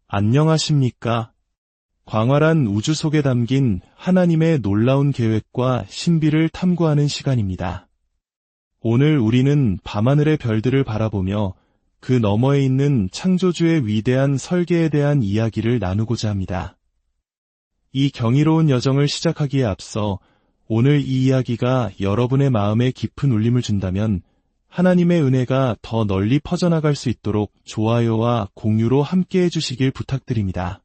안녕하십니까? 광활한 우주 속에 담긴 하나님의 놀라운 계획과 신비를 탐구하는 시간입니다. 오늘 우리는 밤하늘의 별들을 바라보며 그 너머에 있는 창조주의 위대한 설계에 대한 이야기를 나누고자 합니다. 이 경이로운 여정을 시작하기에 앞서 오늘 이 이야기가 여러분의 마음에 깊은 울림을 준다면 하나님의 은혜가 더 널리 퍼져나갈 수 있도록 좋아요와 공유로 함께해 주시길 부탁드립니다.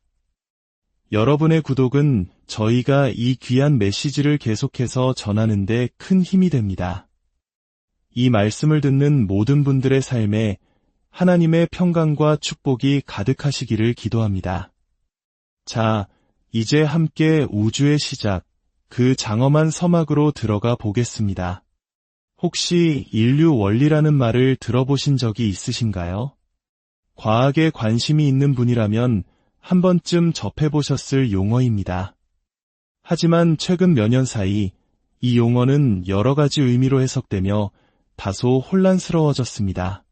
여러분의 구독은 저희가 이 귀한 메시지를 계속해서 전하는 데 큰 힘이 됩니다. 이 말씀을 듣는 모든 분들의 삶에 하나님의 평강과 축복이 가득하시기를 기도합니다. 자, 이제 함께 우주의 시작, 그 장엄한 서막으로 들어가 보겠습니다. 혹시 인류 원리라는 말을 들어보신 적이 있으신가요? 과학에 관심이 있는 분이라면 한 번쯤 접해보셨을 용어입니다. 하지만 최근 몇 년 사이 이 용어는 여러 가지 의미로 해석되며 다소 혼란스러워졌습니다.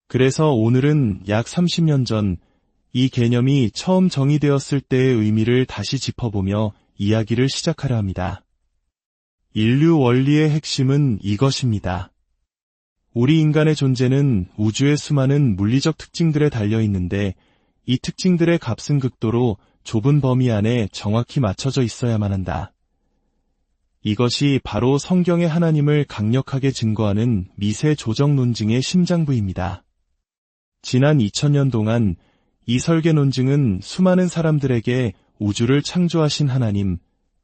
그래서 오늘은 약 30년 전 이 개념이 처음 정의되었을 때의 의미를 다시 짚어보며 이야기를 시작하려 합니다. 인류 원리의 핵심은 이것입니다. 우리 인간의 존재는 우주의 수많은 물리적 특징들에 달려있는데 이 특징들의 값은 극도로 좁은 범위 안에 정확히 맞춰져 있어야만 한다. 이것이 바로 성경의 하나님을 강력하게 증거하는 미세 조정 논증의 심장부입니다. 지난 2000년 동안 이 설계 논증은 수많은 사람들에게 우주를 창조하신 하나님,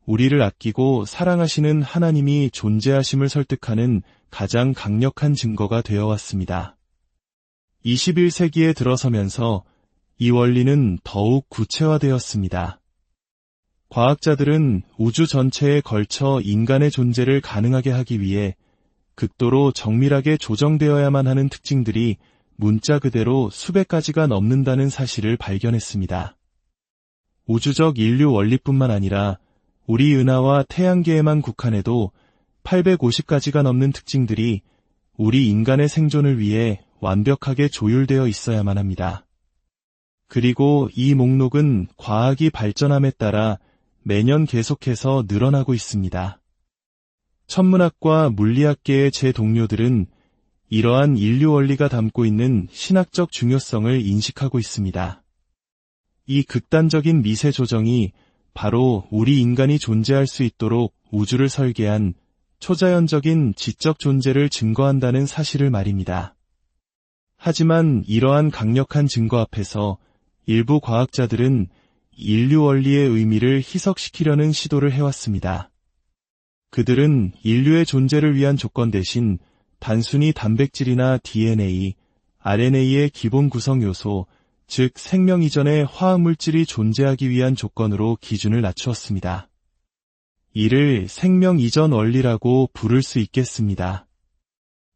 우리를 아끼고 사랑하시는 하나님이 존재하심을 설득하는 가장 강력한 증거가 되어 왔습니다. 21세기에 들어서면서 이 원리는 더욱 구체화되었습니다. 과학자들은 우주 전체에 걸쳐 인간의 존재를 가능하게 하기 위해 극도로 정밀하게 조정되어야만 하는 특징들이 문자 그대로 수백 가지가 넘는다는 사실을 발견했습니다. 우주적 인류 원리뿐만 아니라 우리 은하와 태양계에만 국한해도 850가지가 넘는 특징들이 우리 인간의 생존을 위해 완벽하게 조율되어 있어야만 합니다. 그리고 이 목록은 과학이 발전함에 따라 매년 계속해서 늘어나고 있습니다. 천문학과 물리학계의 제 동료들은 이러한 인류 원리가 담고 있는 신학적 중요성을 인식하고 있습니다. 이 극단적인 미세 조정이 바로 우리 인간이 존재할 수 있도록 우주를 설계한 초자연적인 지적 존재를 증거한다는 사실을 말입니다. 하지만 이러한 강력한 증거 앞에서 일부 과학자들은 인류 원리의 의미를 희석시키려는 시도를 해왔습니다. 그들은 인류의 존재를 위한 조건 대신 단순히 단백질이나 DNA, RNA의 기본 구성 요소, 즉 생명 이전의 화학물질이 존재하기 위한 조건으로 기준을 낮추었습니다. 이를 생명 이전 원리라고 부를 수 있겠습니다.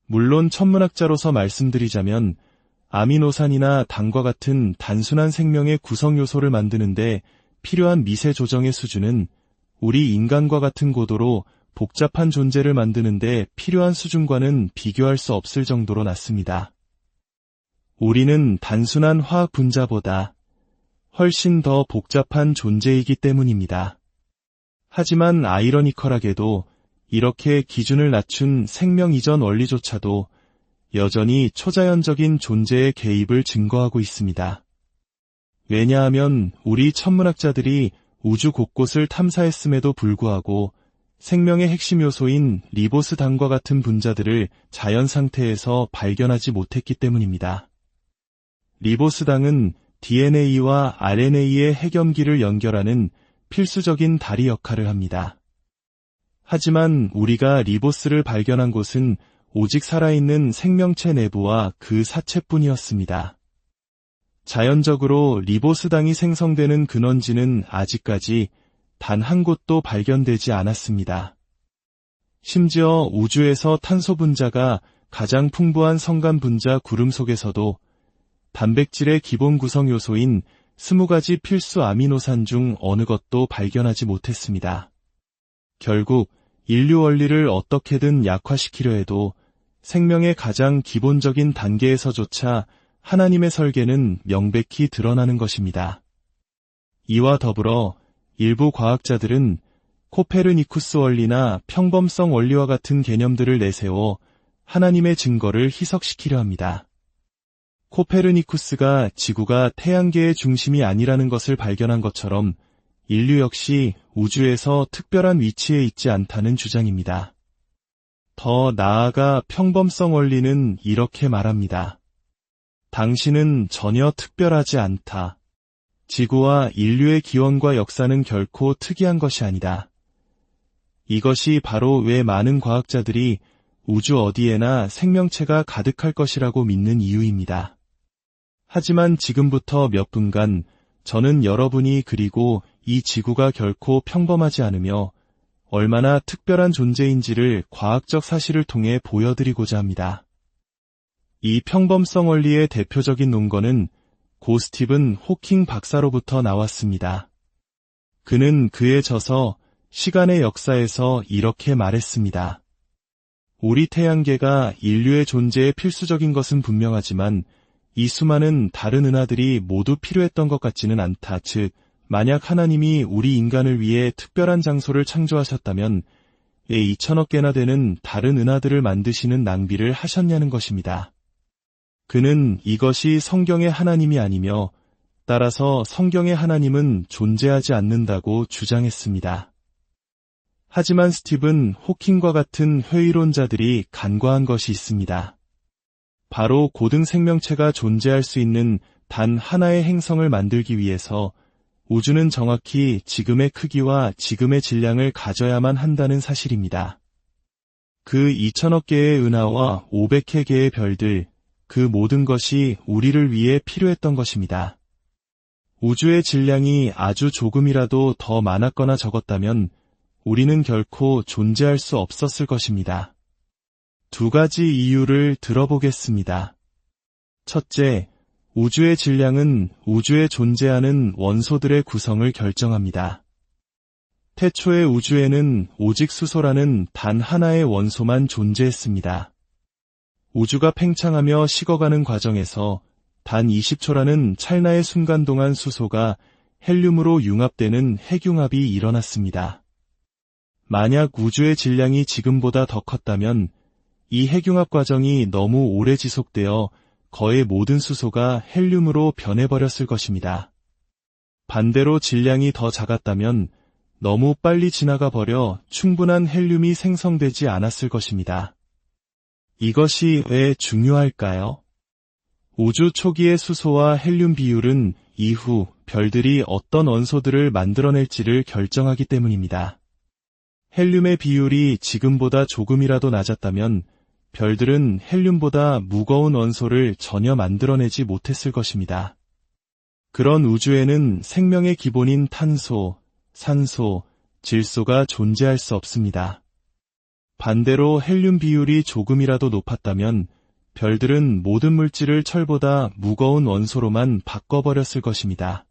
물론 천문학자로서 말씀드리자면 아미노산이나 당과 같은 단순한 생명의 구성 요소를 만드는데 필요한 미세 조정의 수준은 우리 인간과 같은 고도로 복잡한 존재를 만드는데 필요한 수준과는 비교할 수 없을 정도로 낮습니다. 우리는 단순한 화학 분자보다 훨씬 더 복잡한 존재이기 때문입니다. 하지만 아이러니컬하게도 이렇게 기준을 낮춘 생명 이전 원리조차도 여전히 초자연적인 존재의 개입을 증거하고 있습니다. 왜냐하면 우리 천문학자들이 우주 곳곳을 탐사했음에도 불구하고 생명의 핵심 요소인 리보스당과 같은 분자들을 자연 상태에서 발견하지 못했기 때문입니다. 리보스당은 DNA와 RNA의 핵염기를 연결하는 필수적인 다리 역할을 합니다. 하지만 우리가 리보스를 발견한 곳은 오직 살아있는 생명체 내부와 그 사체뿐이었습니다. 자연적으로 리보스당이 생성되는 근원지는 아직까지 단 한 곳도 발견되지 않았습니다. 심지어 우주에서 탄소 분자가 가장 풍부한 성간 분자 구름 속에서도 단백질의 기본 구성 요소인 20가지 필수 아미노산 중 어느 것도 발견하지 못했습니다. 결국 인류 원리를 어떻게든 약화시키려 해도 생명의 가장 기본적인 단계에서조차 하나님의 설계는 명백히 드러나는 것입니다. 이와 더불어 일부 과학자들은 코페르니쿠스 원리나 평범성 원리와 같은 개념들을 내세워 하나님의 증거를 희석시키려 합니다. 코페르니쿠스가 지구가 태양계의 중심이 아니라는 것을 발견한 것처럼 인류 역시 우주에서 특별한 위치에 있지 않다는 주장입니다. 더 나아가 평범성 원리는 이렇게 말합니다. 당신은 전혀 특별하지 않다. 지구와 인류의 기원과 역사는 결코 특이한 것이 아니다. 이것이 바로 왜 많은 과학자들이 우주 어디에나 생명체가 가득할 것이라고 믿는 이유입니다. 하지만 지금부터 몇 분간 저는 여러분이 그리고 이 지구가 결코 평범하지 않으며 얼마나 특별한 존재인지를 과학적 사실을 통해 보여드리고자 합니다. 이 평범성 원리의 대표적인 논거는 고 스티븐 호킹 박사로부터 나왔습니다. 그는 그의 저서 시간의 역사에서 이렇게 말했습니다. 우리 태양계가 인류의 존재에 필수적인 것은 분명하지만 이 수많은 다른 은하들이 모두 필요했던 것 같지는 않다. 즉, 만약 하나님이 우리 인간을 위해 특별한 장소를 창조하셨다면 왜 2천억 개나 되는 다른 은하들을 만드시는 낭비를 하셨냐는 것입니다. 그는 이것이 성경의 하나님이 아니며 따라서 성경의 하나님은 존재하지 않는다고 주장했습니다. 하지만 스티븐 호킹과 같은 회의론자들이 간과한 것이 있습니다. 바로 고등 생명체가 존재할 수 있는 단 하나의 행성을 만들기 위해서 우주는 정확히 지금의 크기와 지금의 질량을 가져야만 한다는 사실입니다. 그 2천억 개의 은하와 500회 개의 별들, 그 모든 것이 우리를 위해 필요했던 것입니다. 우주의 질량이 아주 조금이라도 더 많았거나 적었다면 우리는 결코 존재할 수 없었을 것입니다. 두 가지 이유를 들어보겠습니다. 첫째, 우주의 질량은 우주에 존재하는 원소들의 구성을 결정합니다. 태초의 우주에는 오직 수소라는 단 하나의 원소만 존재했습니다. 우주가 팽창하며 식어가는 과정에서 단 20초라는 찰나의 순간 동안 수소가 헬륨으로 융합되는 핵융합이 일어났습니다. 만약 우주의 질량이 지금보다 더 컸다면 이 핵융합 과정이 너무 오래 지속되어 거의 모든 수소가 헬륨으로 변해버렸을 것입니다. 반대로 질량이 더 작았다면 너무 빨리 지나가 버려 충분한 헬륨이 생성되지 않았을 것입니다. 이것이 왜 중요할까요? 우주 초기의 수소와 헬륨 비율은 이후 별들이 어떤 원소들을 만들어낼지를 결정하기 때문입니다. 헬륨의 비율이 지금보다 조금이라도 낮았다면 별들은 헬륨보다 무거운 원소를 전혀 만들어내지 못했을 것입니다. 그런 우주에는 생명의 기본인 탄소, 산소, 질소가 존재할 수 없습니다. 반대로 헬륨 비율이 조금이라도 높았다면 별들은 모든 물질을 철보다 무거운 원소로만 바꿔버렸을 것입니다.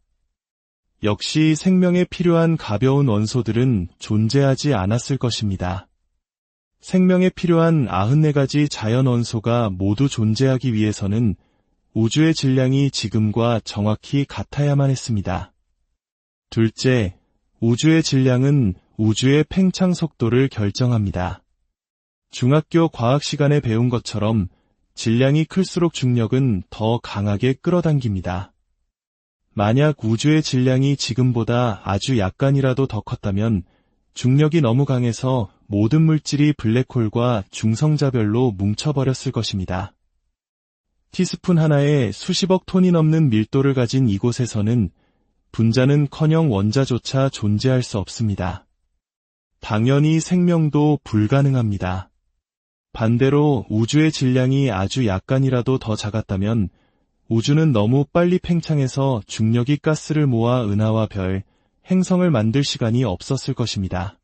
역시 생명에 필요한 가벼운 원소들은 존재하지 않았을 것입니다. 생명에 필요한 94가지 자연 원소가 모두 존재하기 위해서는 우주의 질량이 지금과 정확히 같아야만 했습니다. 둘째, 우주의 질량은 우주의 팽창 속도를 결정합니다. 중학교 과학 시간에 배운 것처럼 질량이 클수록 중력은 더 강하게 끌어당깁니다. 만약 우주의 질량이 지금보다 아주 약간이라도 더 컸다면 중력이 너무 강해서 모든 물질이 블랙홀과 중성자별로 뭉쳐버렸을 것입니다. 티스푼 하나에 수십억 톤이 넘는 밀도를 가진 이곳에서는 분자는커녕 원자조차 존재할 수 없습니다. 당연히 생명도 불가능합니다. 반대로 우주의 질량이 아주 약간이라도 더 작았다면 우주는 너무 빨리 팽창해서 중력이 가스를 모아 은하와 별, 행성을 만들 시간이 없었을 것입니다.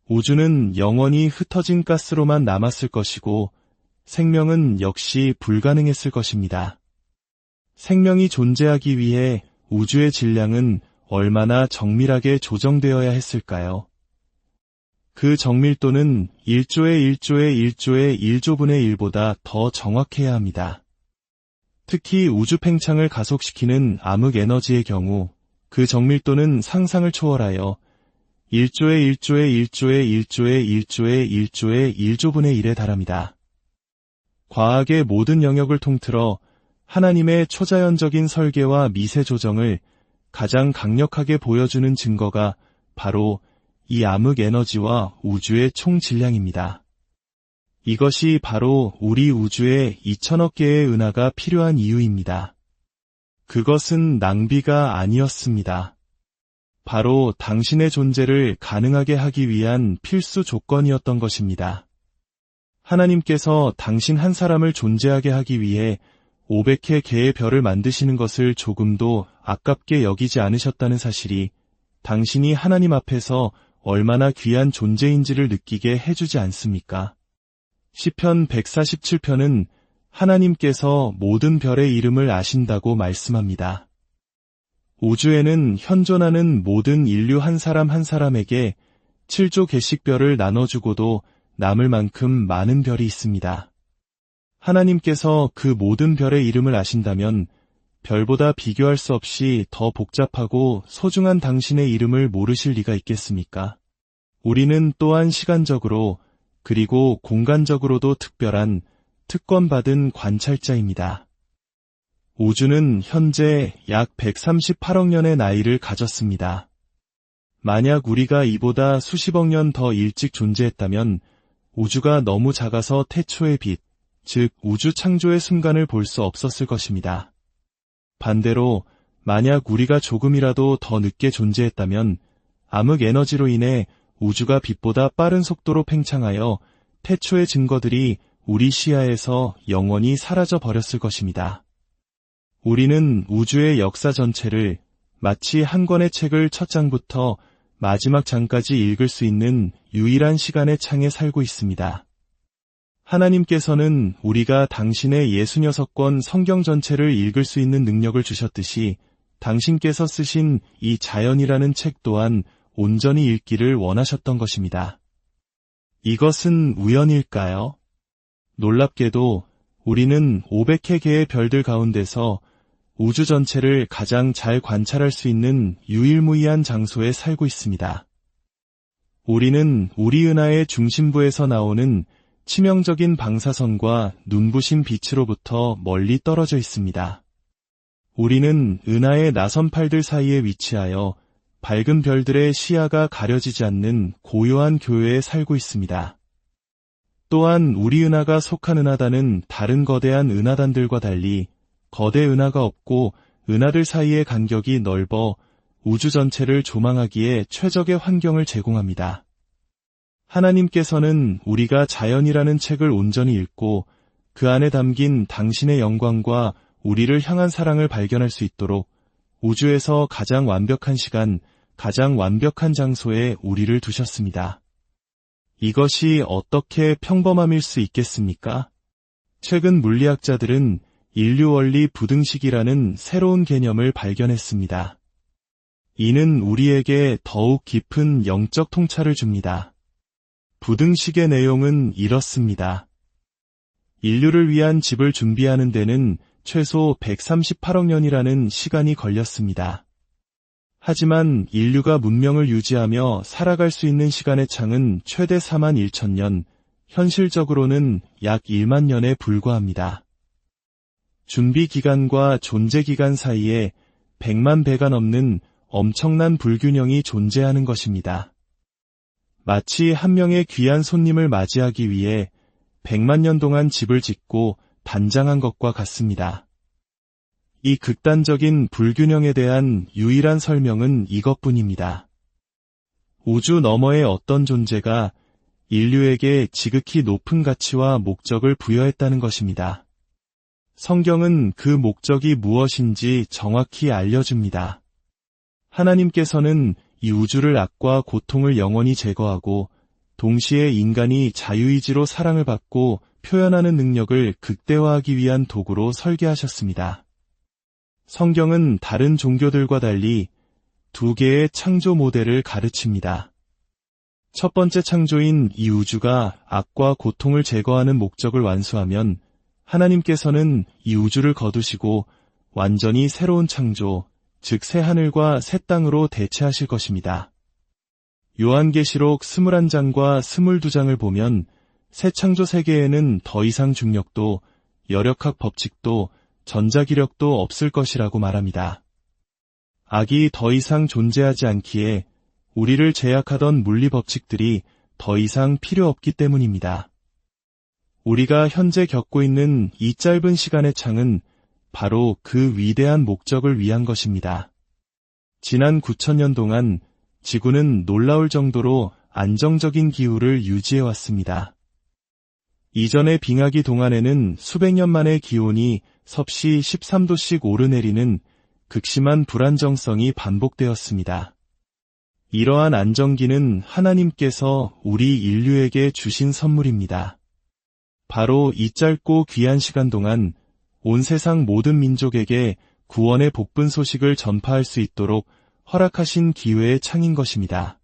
우주는 영원히 흩어진 가스로만 남았을 것이고 생명은 역시 불가능했을 것입니다. 생명이 존재하기 위해 우주의 질량은 얼마나 정밀하게 조정되어야 했을까요? 그 정밀도는 1조의 1조의 1조의 1조분의 1보다 더 정확해야 합니다. 특히 우주 팽창을 가속시키는 암흑 에너지의 경우 그 정밀도는 상상을 초월하여 1조의 1조의 1조의 1조의 1조의 1조의 1조분의 1에 달합니다. 과학의 모든 영역을 통틀어 하나님의 초자연적인 설계와 미세 조정을 가장 강력하게 보여주는 증거가 바로 이 암흑 에너지와 우주의 총 질량입니다. 이것이 바로 우리 우주에 2천억 개의 은하가 필요한 이유입니다. 그것은 낭비가 아니었습니다. 바로 당신의 존재를 가능하게 하기 위한 필수 조건이었던 것입니다. 하나님께서 당신 한 사람을 존재하게 하기 위해 500회 개의 별을 만드시는 것을 조금도 아깝게 여기지 않으셨다는 사실이 당신이 하나님 앞에서 얼마나 귀한 존재인지를 느끼게 해주지 않습니까? 시편 147편은 하나님께서 모든 별의 이름을 아신다고 말씀합니다. 우주에는 현존하는 모든 인류 한 사람 한 사람에게 7조 개씩 별을 나눠주고도 남을 만큼 많은 별이 있습니다. 하나님께서 그 모든 별의 이름을 아신다면 별보다 비교할 수 없이 더 복잡하고 소중한 당신의 이름을 모르실 리가 있겠습니까? 우리는 또한 시간적으로 그리고 공간적으로도 특별한 특권받은 관찰자입니다. 우주는 현재 약 138억 년의 나이를 가졌습니다. 만약 우리가 이보다 수십억 년 더 일찍 존재했다면 우주가 너무 작아서 태초의 빛, 즉 우주 창조의 순간을 볼 수 없었을 것입니다. 반대로 만약 우리가 조금이라도 더 늦게 존재했다면 암흑 에너지로 인해 우주가 빛보다 빠른 속도로 팽창하여 태초의 증거들이 우리 시야에서 영원히 사라져 버렸을 것입니다. 우리는 우주의 역사 전체를 마치 한 권의 책을 첫 장부터 마지막 장까지 읽을 수 있는 유일한 시간의 창에 살고 있습니다. 하나님께서는 우리가 당신의 66권 성경 전체를 읽을 수 있는 능력을 주셨듯이 당신께서 쓰신 이 자연이라는 책 또한 온전히 읽기를 원하셨던 것입니다. 이것은 우연일까요? 놀랍게도 우리는 500회 개의 별들 가운데서 우주 전체를 가장 잘 관찰할 수 있는 유일무이한 장소에 살고 있습니다. 우리는 우리 은하의 중심부에서 나오는 치명적인 방사선과 눈부신 빛으로부터 멀리 떨어져 있습니다. 우리는 은하의 나선팔들 사이에 위치하여 밝은 별들의 시야가 가려지지 않는 고요한 교회에 살고 있습니다. 또한 우리 은하가 속한 은하단은 다른 거대한 은하단들과 달리 거대 은하가 없고 은하들 사이의 간격이 넓어 우주 전체를 조망하기에 최적의 환경을 제공합니다. 하나님께서는 우리가 자연이라는 책을 온전히 읽고 그 안에 담긴 당신의 영광과 우리를 향한 사랑을 발견할 수 있도록 우주에서 가장 완벽한 시간, 가장 완벽한 장소에 우리를 두셨습니다. 이것이 어떻게 평범함일 수 있겠습니까? 최근 물리학자들은 인류원리 부등식이라는 새로운 개념을 발견했습니다. 이는 우리에게 더욱 깊은 영적 통찰을 줍니다. 부등식의 내용은 이렇습니다. 인류를 위한 집을 준비하는 데는 최소 138억 년이라는 시간이 걸렸습니다. 하지만 인류가 문명을 유지하며 살아갈 수 있는 시간의 창은 최대 4만 1천 년, 현실적으로는 약 1만 년에 불과합니다. 준비 기간과 존재 기간 사이에 100만 배가 넘는 엄청난 불균형이 존재하는 것입니다. 마치 한 명의 귀한 손님을 맞이하기 위해 100만 년 동안 집을 짓고 단장한 것과 같습니다. 이 극단적인 불균형에 대한 유일한 설명은 이것뿐입니다. 우주 너머의 어떤 존재가 인류에게 지극히 높은 가치와 목적을 부여했다는 것입니다. 성경은 그 목적이 무엇인지 정확히 알려줍니다. 하나님께서는 이 우주를 악과 고통을 영원히 제거하고 동시에 인간이 자유의지로 사랑을 받고 표현하는 능력을 극대화하기 위한 도구로 설계하셨습니다. 성경은 다른 종교들과 달리 두 개의 창조 모델을 가르칩니다. 첫 번째 창조인 이 우주가 악과 고통을 제거하는 목적을 완수하면 하나님께서는 이 우주를 거두시고 완전히 새로운 창조, 즉 새 하늘과 새 땅으로 대체하실 것입니다. 요한계시록 21장과 22장을 보면 새 창조 세계에는 더 이상 중력도, 열역학 법칙도, 전자기력도 없을 것이라고 말합니다. 악이 더 이상 존재하지 않기에 우리를 제약하던 물리 법칙들이 더 이상 필요 없기 때문입니다. 우리가 현재 겪고 있는 이 짧은 시간의 창은 바로 그 위대한 목적을 위한 것입니다. 지난 9,000년 동안 지구는 놀라울 정도로 안정적인 기후를 유지해왔습니다. 이전의 빙하기 동안에는 수백 년 만에 기온이 섭씨 13도씩 오르내리는 극심한 불안정성이 반복되었습니다. 이러한 안정기는 하나님께서 우리 인류에게 주신 선물입니다. 바로 이 짧고 귀한 시간 동안 온 세상 모든 민족에게 구원의 복분 소식을 전파할 수 있도록 허락하신 기회의 창인 것입니다.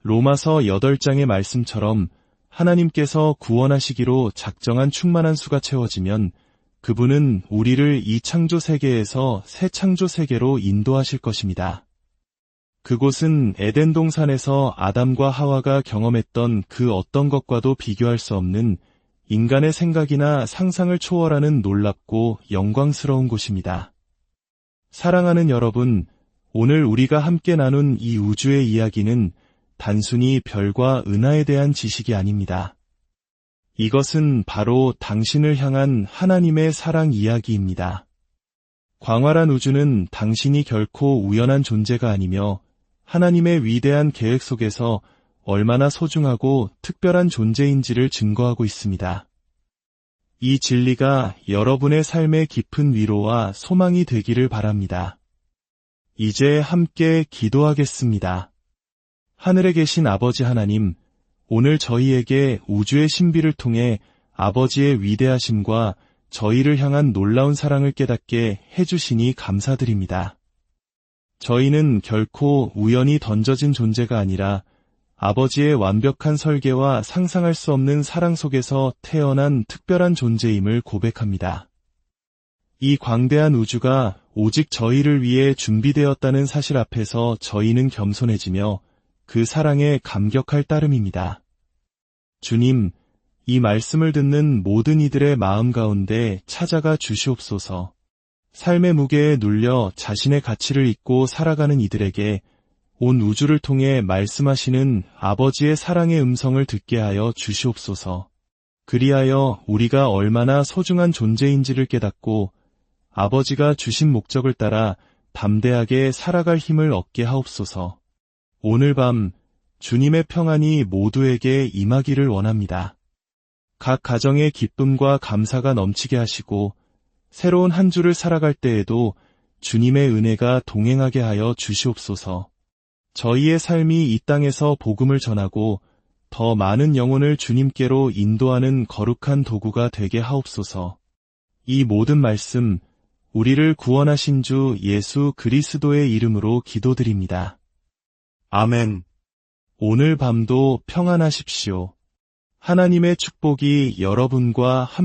로마서 8장의 말씀처럼 하나님께서 구원하시기로 작정한 충만한 수가 채워지면 그분은 우리를 이 창조 세계에서 새 창조 세계로 인도하실 것입니다. 그곳은 에덴 동산에서 아담과 하와가 경험했던 그 어떤 것과도 비교할 수 없는 인간의 생각이나 상상을 초월하는 놀랍고 영광스러운 곳입니다. 사랑하는 여러분, 오늘 우리가 함께 나눈 이 우주의 이야기는 단순히 별과 은하에 대한 지식이 아닙니다. 이것은 바로 당신을 향한 하나님의 사랑 이야기입니다. 광활한 우주는 당신이 결코 우연한 존재가 아니며 하나님의 위대한 계획 속에서 얼마나 소중하고 특별한 존재인지를 증거하고 있습니다. 이 진리가 여러분의 삶의 깊은 위로와 소망이 되기를 바랍니다. 이제 함께 기도하겠습니다. 하늘에 계신 아버지 하나님, 오늘 저희에게 우주의 신비를 통해 아버지의 위대하심과 저희를 향한 놀라운 사랑을 깨닫게 해주시니 감사드립니다. 저희는 결코 우연히 던져진 존재가 아니라 아버지의 완벽한 설계와 상상할 수 없는 사랑 속에서 태어난 특별한 존재임을 고백합니다. 이 광대한 우주가 오직 저희를 위해 준비되었다는 사실 앞에서 저희는 겸손해지며 그 사랑에 감격할 따름입니다. 주님, 이 말씀을 듣는 모든 이들의 마음 가운데 찾아가 주시옵소서. 삶의 무게에 눌려 자신의 가치를 잊고 살아가는 이들에게 온 우주를 통해 말씀하시는 아버지의 사랑의 음성을 듣게 하여 주시옵소서. 그리하여 우리가 얼마나 소중한 존재인지를 깨닫고 아버지가 주신 목적을 따라 담대하게 살아갈 힘을 얻게 하옵소서. 오늘 밤 주님의 평안이 모두에게 임하기를 원합니다. 각 가정의 기쁨과 감사가 넘치게 하시고 새로운 한 주를 살아갈 때에도 주님의 은혜가 동행하게 하여 주시옵소서. 저희의 삶이 이 땅에서 복음을 전하고 더 많은 영혼을 주님께로 인도하는 거룩한 도구가 되게 하옵소서. 이 모든 말씀, 우리를 구원하신 주 예수 그리스도의 이름으로 기도드립니다. 아멘. 오늘 밤도 평안하십시오. 하나님의 축복이 여러분과 함께